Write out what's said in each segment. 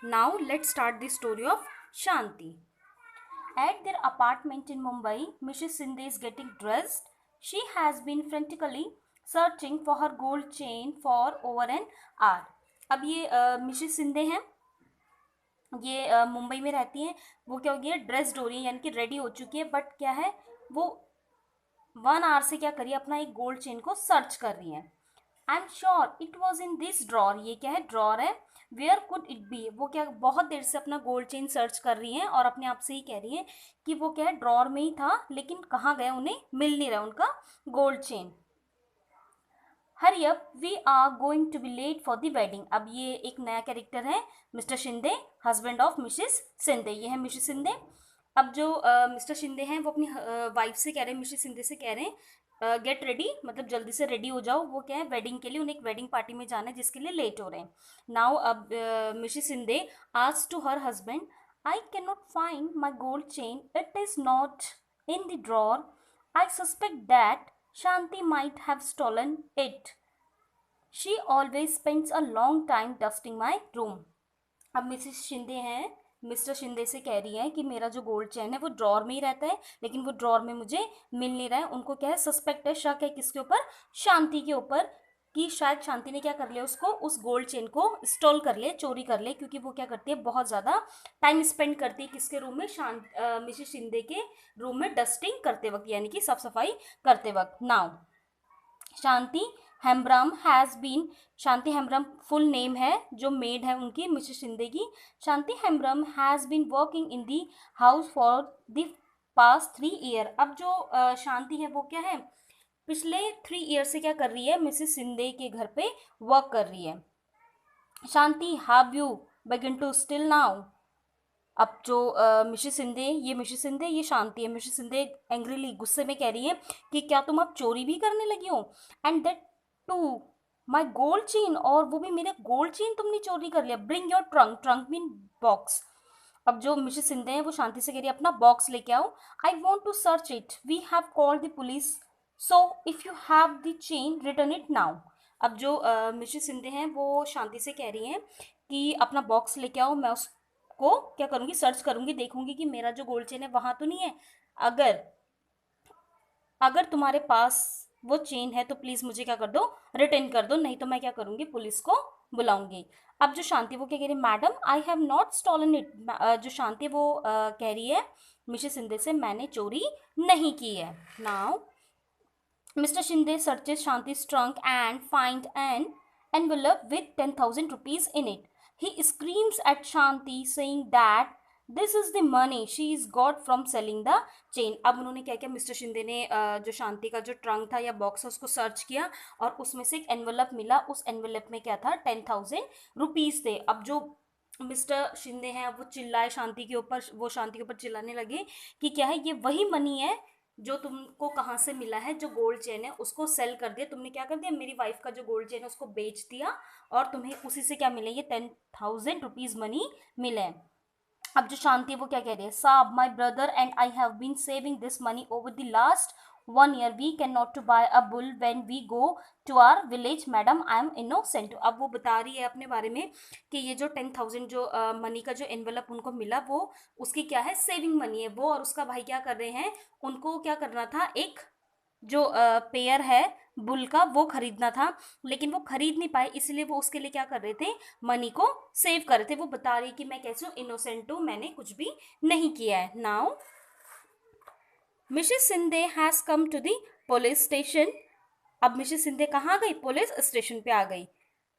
Now let's start the story of Shanti. At their apartment in Mumbai, Mrs. Sindhe is getting dressed. She has been frantically searching for her gold chain for over an hour. अब ये Mrs Shinde हैं, ये मुंबई में रहती हैं. वो क्या हो गई है, ड्रेस्ड हो रही है, यानी कि रेडी हो चुकी है. बट क्या है, वो 1 आवर से क्या करिए, अपना एक गोल्ड चेन को सर्च कर रही है. I am sure it was in this drawer. ये क्या है, ड्रॉर है. Where could it be. वो क्या बहुत देर से अपना गोल्ड चेन सर्च कर रही हैं और अपने आप से ही कह रही है कि वो क्या है, ड्रॉर में ही था, लेकिन कहाँ गया, उन्हें मिल नहीं रहा उनका gold chain. Hurry up, we are going to be late for the wedding. अब ये एक नया कैरेक्टर है, Mr Shinde, husband of Mrs Sindhe. ये है मिसेस सिंधे. अब जो मिस्टर शिंदे हैं वो अपनी वाइफ से कह रहे हैं, मिसेस सिंधे से कह रहे हैं गेट रेडी, मतलब जल्दी से रेडी हो जाओ. वो क्या है, वेडिंग के लिए, उन्हें एक वेडिंग पार्टी में जाना है जिसके लिए लेट हो रहे हैं. नाउ अब Mrs Sindhe asked to her husband, I can not find my gold chain, it is not in the drawer. I suspect that Shanti might have stolen it. She always spends a long time dusting my room. अब Mrs Shinde हैं, mister Shinde से कह रही हैं कि मेरा जो gold chain है वो ड्रॉर में ही रहता है, लेकिन वो ड्रॉर में मुझे मिल नहीं रहा है. उनको क्या है, सस्पेक्ट है, शक है किसके ऊपर, शांति के ऊपर, कि शायद शांति ने क्या कर लिया, उसको उस गोल्ड चेन को स्टॉल कर ले, चोरी कर ले. क्योंकि वो क्या करती है, बहुत ज़्यादा टाइम स्पेंड करती है किसके रूम में, मिसेस शिंदे के रूम में डस्टिंग करते वक्त, यानी कि साफ सफाई करते वक्त. Now Shanti Hembram has been, Shanti Hembram full name है जो मेड है उनकी, मिसेस शिंदे की. Shanti Hembram has been working in the house for the past 3 year. अब जो शांति है वो क्या है, पिछले 3 ईयर से क्या कर रही है, मिसेस शिंदे के घर पे वर्क कर रही है. Shanti have you begin to still now. अब जो मिसेस सिंधे, ये मिसेस सिंधे, ये शांति है. मिसेस सिंधे एंग्रीली, गुस्से में कह रही है कि क्या तुम अब चोरी भी करने लगी हो, and that too my gold chain, और वो भी मेरे गोल्ड चेन तुमने चोरी कर लिया. Bring your trunk, trunk mean box. अब जो मिसेस सिंधे हैं वो शांति से कह रही है अपना बॉक्स लेके आओ. I want to search it, we have called the police, so if you have the chain return it now. अब जो मिसेस सिंधे हैं वो शांति से कह रही हैं कि अपना बॉक्स लेके आओ, मैं उसको क्या करूँगी, सर्च करूँगी, देखूंगी कि मेरा जो गोल्ड चेन है वहाँ तो नहीं है. अगर अगर तुम्हारे पास वो चेन है तो प्लीज़ मुझे क्या कर दो, रिटर्न कर दो, नहीं तो मैं क्या करूँगी, पुलिस को बुलाऊंगी. अब जो शांति वो क्या कह रही है, madam I have not stolen it. जो शांति वो कह रही है मिसेस सिंधे से, मैंने चोरी नहीं की है. Now Mr. Shinde searches Shanti's trunk and finds an envelope with 10,000 rupees in it. He screams at Shanti saying that this is the money she's got from selling the chain. अब उन्होंने क्या किया, मिस्टर शिंदे ने जो शांति का जो trunk था या बॉक्स है उसको सर्च किया और उसमें से एक एनवेलप मिला. उस एनवेलप में क्या था, 10,000 रुपीज़ थे. अब जो मिस्टर शिंदे हैं वो चिल्लाए शांति के ऊपर, वो शांति के ऊपर चिल्लाने लगे कि क्या है, ये वही मनी है जो तुमको कहाँ से मिला है, जो गोल्ड चेन है उसको सेल कर दिया तुमने, क्या कर दिया, मेरी वाइफ का जो गोल्ड चेन है उसको बेच दिया और तुम्हें उसी से क्या मिले, ये 10,000 रुपीज़ मनी मिले. अब जो शांति है वो क्या कह रही है, साहब my brother and I have been saving this money over the last 1 year. We can not to buy a bull when we go to our village, madam I am innocent. अब वो बता रही है अपने बारे में कि ये जो 10,000 जो मनी का जो एनवेलप उनको मिला वो उसकी क्या है, सेविंग मनी है. वो और उसका भाई क्या कर रहे हैं, उनको क्या करना था, एक जो पेयर है बुल का वो खरीदना था, लेकिन वो खरीद नहीं पाए, इसलिए वो उसके लिए क्या कर रहे थे, मनी को सेव कर रहे थे. वो बता रही कि मैं कैसे हूँ, इनोसेंट हूँ, मैंने कुछ भी नहीं किया है. Now Mrs Sindhe has come to the police station. अब मिसेस सिंधे कहाँ गई, पुलिस स्टेशन पे आ गई.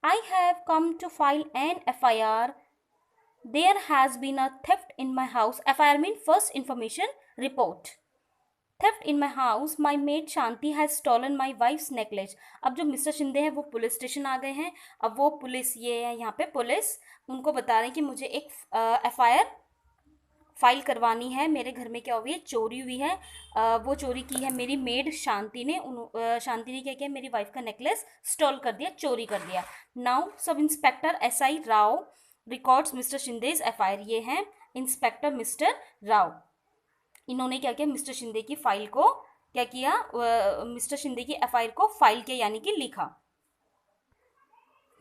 I have come to file an FIR. There has been a theft in my house. FIR mean first information report. Theft in my house, my maid Shanti has stolen my wife's necklace. अब जो mister Shinde हैं वो police station आ गए हैं. अब वो police, ये है यहाँ पे पुलिस, उनको बता रहे हैं कि मुझे एक FIR फाइल करवानी है, मेरे घर में क्या हुई है, चोरी हुई है. वो चोरी की है मेरी मेड शांति ने. शांति ने क्या किया, मेरी वाइफ का नेकलेस स्टॉल कर दिया, चोरी कर दिया. Now sub inspector SI Rao records mister Shinde's FIR. ये हैं इंस्पेक्टर मिस्टर राव. इन्होंने क्या किया, मिस्टर शिंदे की फाइल को क्या किया, मिस्टर शिंदे की FIR को फाइल किया, यानी कि लिखा.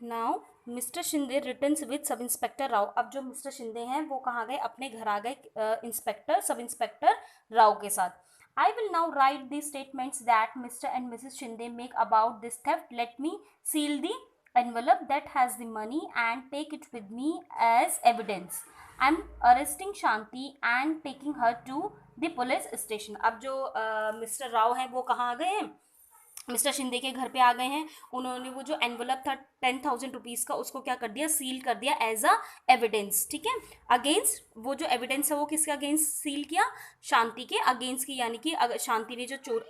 Now mister Shinde returns with sub inspector Rao. अब जो मिस्टर शिंदे हैं वो कहाँ गए, अपने घर आ गए सब इंस्पेक्टर राव के साथ। I will now right the statements that mister and Mrs Shinde make about this theft. Let me seal the envelope that has the money and take it with me as evidence. I'm arresting Shanti and taking her to the police station. अब जो mister Rao हैं वो कहाँ आ गए हैं, mister Shinde के घर पे आ गए हैं। उन्होंने वो जो एनवलप था 10,000 रुपीज़ का, उसको क्या कर दिया, सील कर दिया एज अ एविडेंस। ठीक है, अगेंस्ट, वो जो एविडेंस है वो किसके अगेंस्ट सील किया, शांति के अगेंस्ट की, यानी कि अगर शांति ने जो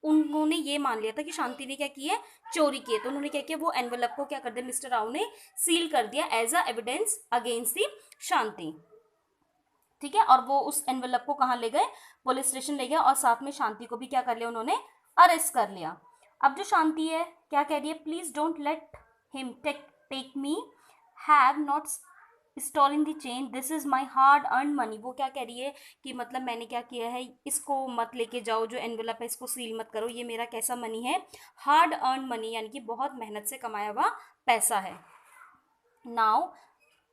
उन्होंने ये मान लिया था कि शांति ने क्या किया है, चोरी की है, तो उन्होंने क्या किया, वो एनवलप को क्या कर दिया, मिस्टर राव ने सील कर दिया as a evidence against the Shanti. ठीक है, और वो उस एनवलप को कहाँ ले गए, पुलिस स्टेशन ले गया, और साथ में शांति को भी क्या कर लिया, उन्होंने अरेस्ट कर लिया। अब जो शांति है क्या कह रही है, please don't let him take me, have not stolen the chain, this is my hard earn money. वो क्या कह रही है कि मतलब मैंने क्या किया है, इसको मत लेके जाओ, जो एनवलप है इसको सील मत करो, ये मेरा कैसा मनी है, हार्ड अर्न मनी, यानी कि बहुत मेहनत से कमाया हुआ पैसा है। Now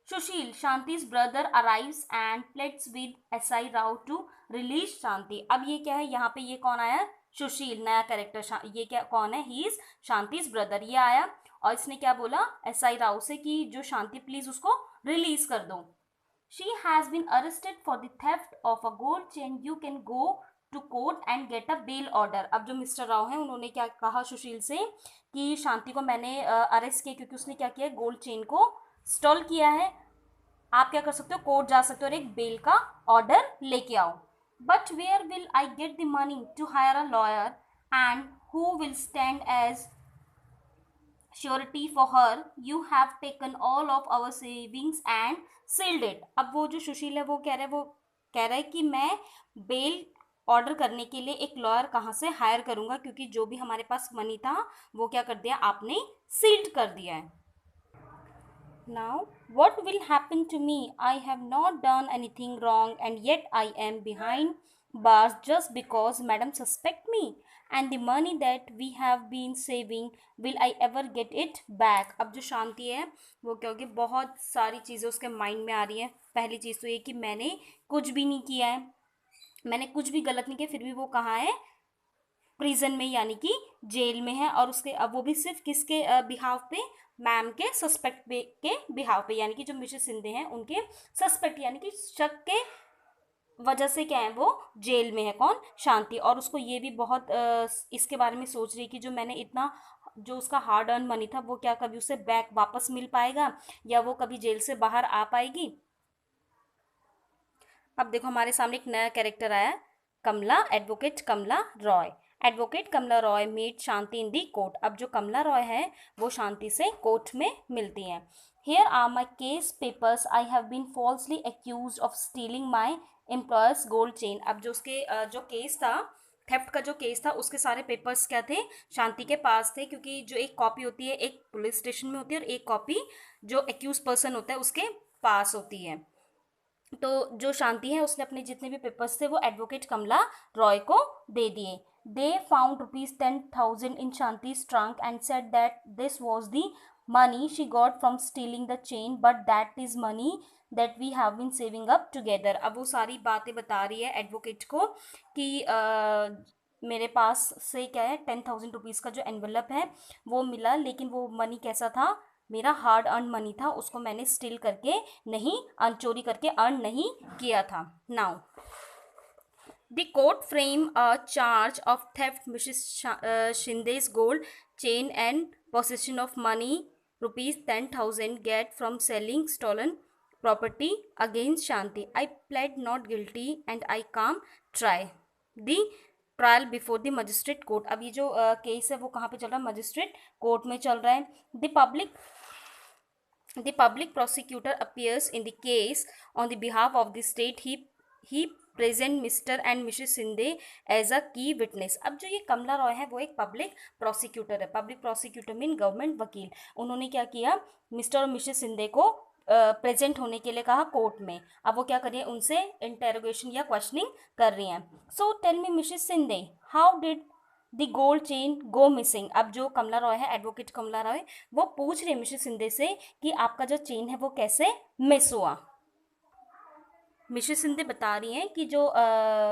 Sushil, Shanti's brother, arrives and pleads with SI Rao to release शांति। अब ये क्या है, यहाँ पे ये कौन आया, सुशील, नया कैरेक्टर। ये क्या कौन है, ही इज शांति's ब्रदर। ये आया और इसने क्या बोला SI राव से कि जो शांति प्लीज उसको रिलीज कर दो। She has been arrested for the theft of a gold chain, you can go to court and get a bail order. अब जो मिस्टर राव हैं उन्होंने क्या कहा सुशील से कि शांति को मैंने अरेस्ट किया क्योंकि उसने क्या किया, गोल्ड चेन को स्टॉल किया है, आप क्या कर सकते हो, कोर्ट जा सकते हो और एक बेल का ऑर्डर लेके आओ। But where will I get the money to hire a lawyer and who will stand as surety for her, you have taken all of our savings and sealed it. अब वो जो सुशील है वो कह रहा है कि मैं बेल ऑर्डर करने के लिए एक लॉयर कहाँ से हायर करूंगा, क्योंकि जो भी हमारे पास मनी था वो क्या कर दिया, आपने सील्ड कर दिया है। Now, what will happen to me? I have not done anything wrong and yet I am behind bars just because madam suspect me. And the money that we have been saving, will I ever get it back? अब जो शांति है वो क्या होगी, बहुत सारी चीज़ें उसके माइंड में आ रही हैं। पहली चीज़ तो ये कि मैंने कुछ भी नहीं किया है, मैंने कुछ भी गलत नहीं किया, फिर भी वो कहाँ है, प्रिजन में, यानी कि जेल में है। और उसके अब वो भी सिर्फ किसके बिहाव पे, मैम के सस्पेक्ट के बिहाव पे, यानी कि जो मिसेस सिंधे हैं उनके सस्पेक्ट, यानी कि शक के वजह से क्या है, वो जेल में है, कौन, शांति। और उसको ये भी बहुत इसके बारे में सोच रही कि जो मैंने इतना, जो उसका हार्ड अर्न मनी था वो क्या कभी उसे बैक वापस मिल पाएगा या वो कभी जेल से बाहर आ पाएगी। अब देखो हमारे सामने एक नया कैरेक्टर आया, कमला, एडवोकेट कमला रॉय। एडवोकेट कमला रॉय मीट शांति इन दी कोर्ट। अब जो कमला रॉय है वो शांति से कोर्ट में मिलती हैं। Here are my case papers, I have been falsely accuse of stealing my employer's gold chain. अब जो उसके जो केस था, थेफ्ट का जो केस था, उसके सारे पेपर्स क्या थे, शांति के पास थे, क्योंकि जो एक कॉपी होती है एक पुलिस स्टेशन में होती है और एक कॉपी जो एक्यूज पर्सन होता है उसके पास होती है। तो जो शांति है उसने अपने जितने भी पेपर्स थे वो एडवोकेट कमला रॉय को दे दिए। दे फाउंड ₹10,000 इन शांति's trunk and said that this was the money she got from stealing the chain, but that is money that we have been saving up together। अब वो सारी बातें बता रही है एडवोकेट को कि मेरे पास से क्या है, 10,000 रुपीज़ का जो एनवलप है वो मिला, लेकिन वो मनी कैसा था, मेरा हार्ड अर्न मनी था, उसको मैंने स्टील करके नहीं, चोरी करके अर्न नहीं किया था। Now the court frame a charge of theft Mrs शिंदे's gold chain and possession of money ₹10,000 get from selling stolen property against Shanti. I pled not guilty and I come try the trial before the magistrate court. अब ये जो case है वो कहाँ पे चल रहा है, मजिस्ट्रेट कोर्ट में चल रहा है। The public prosecutor appears in the case on the behalf of the state. He present Mr. and Mrs. Sindhe as a key witness। अब जो ये कमला रॉय है वो एक पब्लिक प्रोसिक्यूटर है। पब्लिक प्रोसिक्यूटर मीन गवर्नमेंट वकील। उन्होंने क्या किया, मिस्टर और मिसेस सिंधे को प्रेजेंट होने के लिए कहा कोर्ट में। अब वो क्या कर रही है, उनसे इंटेरोगेशन या क्वेश्चनिंग कर रही हैं। So tell me Mrs Sindhe, how did the gold chain go missing. अब जो कमला रॉय है, एडवोकेट कमला रॉय, वो पूछ रही है मिसेस शिंदे से कि आपका जो चेन है वो कैसे मिस हुआ। मिसेस शिंदे बता रही हैं कि जो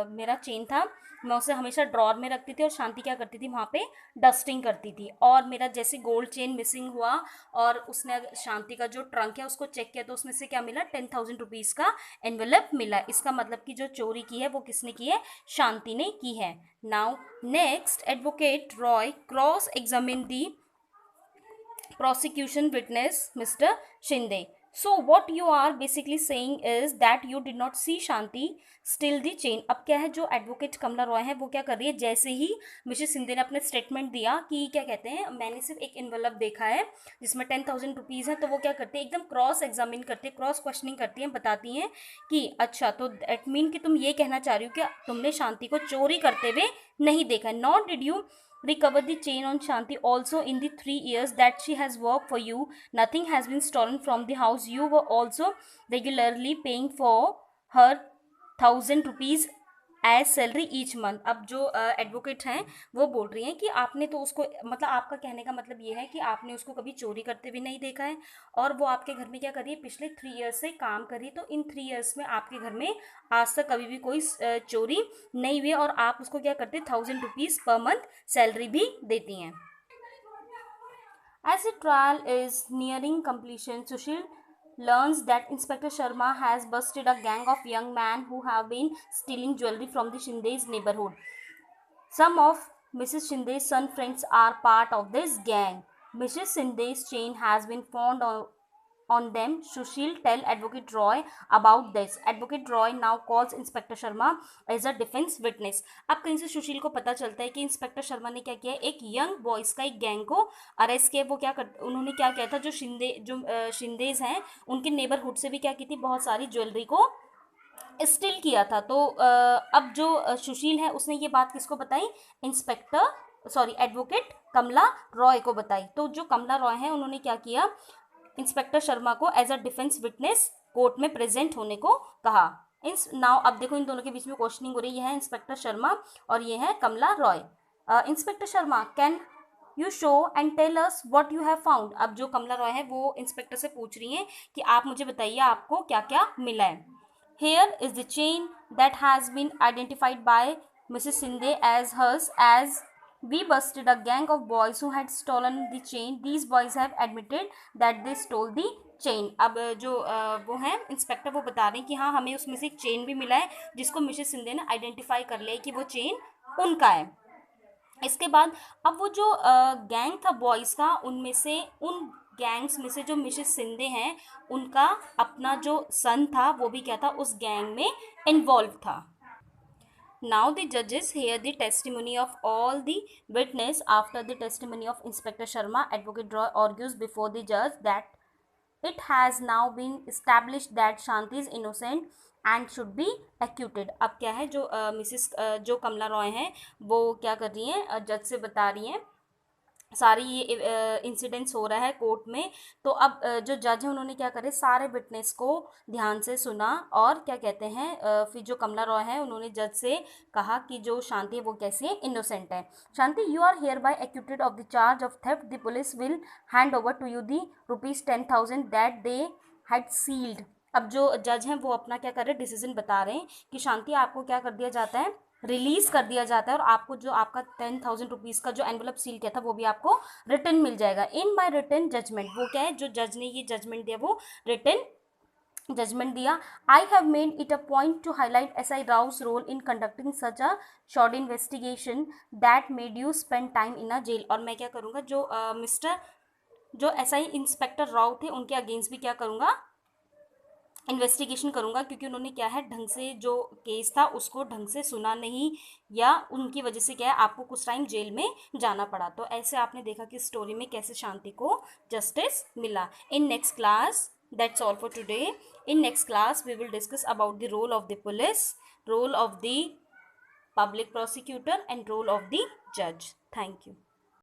मेरा चेन था, मैं उसे हमेशा ड्रॉर में रखती थी और शांति क्या करती थी, वहाँ पे डस्टिंग करती थी, और मेरा जैसे गोल्ड चेन मिसिंग हुआ और उसने शांति का जो ट्रंक है उसको चेक किया तो उसमें से क्या मिला, 10,000 रुपीज़ का एनवेलप मिला। इसका मतलब कि जो चोरी की है वो किसने की है, शांति ने की है। Now next, advocate Roy cross examine the prosecution witness Mr. Shinde. So what you are basically saying is that you did not see Shanti steal the chain. अब क्या है, जो एडवोकेट कमला रॉय है वो क्या कर रही है, जैसे ही मिसेस सिंधे ने अपने स्टेटमेंट दिया कि क्या कहते हैं, मैंने सिर्फ एक इन्वेलप देखा है जिसमें 10,000 रुपीज़ है, तो वो क्या करते हैं, एकदम क्रॉस एग्जामिन करते हैं, क्रॉस क्वेश्चनिंग करती हैं, बताती हैं कि अच्छा तो दैट मीन कि तुम ये कहना चाह रही हो कि तुमने शांति को चोरी करते हुए नहीं देखा। Not did you recover the chain on Shanti also in the 3 years that she has worked for you. Nothing has been stolen from the house. You were also regularly paying for her 1,000 rupees as salary each month. अब जो advocate हैं वो बोल रही हैं कि आपने तो उसको, मतलब आपका कहने का मतलब ये है कि आपने उसको कभी चोरी करते भी नहीं देखा है, और वो आपके घर में क्या कर रही है, पिछले 3 ईयर्स से काम कर रही है, तो इन 3 ईयर्स में आपके घर में आज तक कभी भी कोई चोरी नहीं हुई है, और आप उसको क्या करते, 1,000 रुपीज़ पर मंथ सैलरी भी देती हैं। As the trial is nearing completion, Sushil learns that Inspector Sharma has busted a gang of young men who have been stealing jewelry from the Shinde's neighborhood. Some of Mrs. Shinde's son friends are part of this gang. Mrs. Shinde's chain has been found on them. Sushil tell Advocate Roy about this. Advocate Roy now calls Inspector Sharma as a defense witness. अब कहीं से सुशील को पता चलता है कि inspector Sharma ने क्या किया, एक यंग बॉयज़ का एक गैंग को अरेस्ट किया। वो क्या कर, उन्होंने क्या किया था, जो शिंदेज हैं उनके नेबरहुड से भी क्या की थी, बहुत सारी ज्वेलरी को स्टील किया था। तो अब जो सुशील है उसने ये बात किसको बताई, एडवोकेट कमला रॉय को बताई। तो जो कमला रॉय है उन्होंने क्या किया, इंस्पेक्टर शर्मा को as a defence witness court में प्रेजेंट होने को कहा। नाउ अब देखो इन दोनों के बीच में क्वेश्चनिंग हो रही है, ये है इंस्पेक्टर शर्मा और ये है Kamala Roy. Inspector Sharma, can you show and tell us what you have found. अब जो कमला रॉय है वो इंस्पेक्टर से पूछ रही हैं कि आप मुझे बताइए आपको क्या क्या मिला है। Here is the chain that has been identified by Mrs Sindhe as hers as we busted a gang of boys who had stolen the chain. These boys have admitted that they stole the chain. अब जो वो हैं inspector, वो बता रहे हैं कि हाँ हमें उसमें से एक चेन भी मिला है जिसको मिसेस सिंधे ने आइडेंटिफाई कर लिया है कि वो चेन उनका है। इसके बाद अब वो जो गैंग था बॉयज़ का, उनमें से उन गैंग्स में से जो मिसेस सिंधे हैं उनका अपना जो सन था वो भी क्या था, उस गैंग में इन्वॉल्व था। Now the judges hear the testimony of all the witness. After the testimony of Inspector Sharma, Advocate Roy argues before the judge that it has now been established that Shanti is innocent and should be acquitted. अब क्या है, जो जो कमला रॉय हैं वो क्या कर रही हैं, जज से बता रही हैं सारी ये इंसिडेंट्स हो रहा है कोर्ट में। तो अब जो जज है उन्होंने क्या करे, सारे विटनेस को ध्यान से सुना और क्या कहते हैं, फिर जो कमला रॉय है उन्होंने जज से कहा कि जो शांति है वो कैसी है, इनोसेंट है। Shanti, you are hereby acquitted of the charge of theft. The police will hand over to you the ₹10,000 that they had sealed. अब जो जज हैं वो अपना क्या कर रहे हैं, डिसीजन बता रहे हैं कि शांति आपको क्या कर दिया जाता है, रिलीज कर दिया जाता है, और आपको जो आपका 10,000 रुपीज़ का जो एनवलप सील किया था वो भी आपको रिटर्न मिल जाएगा। इन माई रिटर्न जजमेंट, वो क्या है, जो जज ने ये जजमेंट दिया वो रिटर्न जजमेंट दिया। I have made it a point to highlight SI राउ's role in conducting such a short investigation that made you spend time in a jail. और मैं क्या करूँगा, जो SI इंस्पेक्टर राव थे उनके अगेंस्ट भी क्या करूँगा, इन्वेस्टिगेशन करूँगा, क्योंकि उन्होंने क्या है ढंग से जो केस था उसको ढंग से सुना नहीं, या उनकी वजह से क्या है आपको कुछ टाइम जेल में जाना पड़ा। तो ऐसे आपने देखा कि स्टोरी में कैसे शांति को जस्टिस मिला। In next class, that's all for today. In next class we will discuss about the role of the police, role of the public prosecutor and role of the जज। Thank you.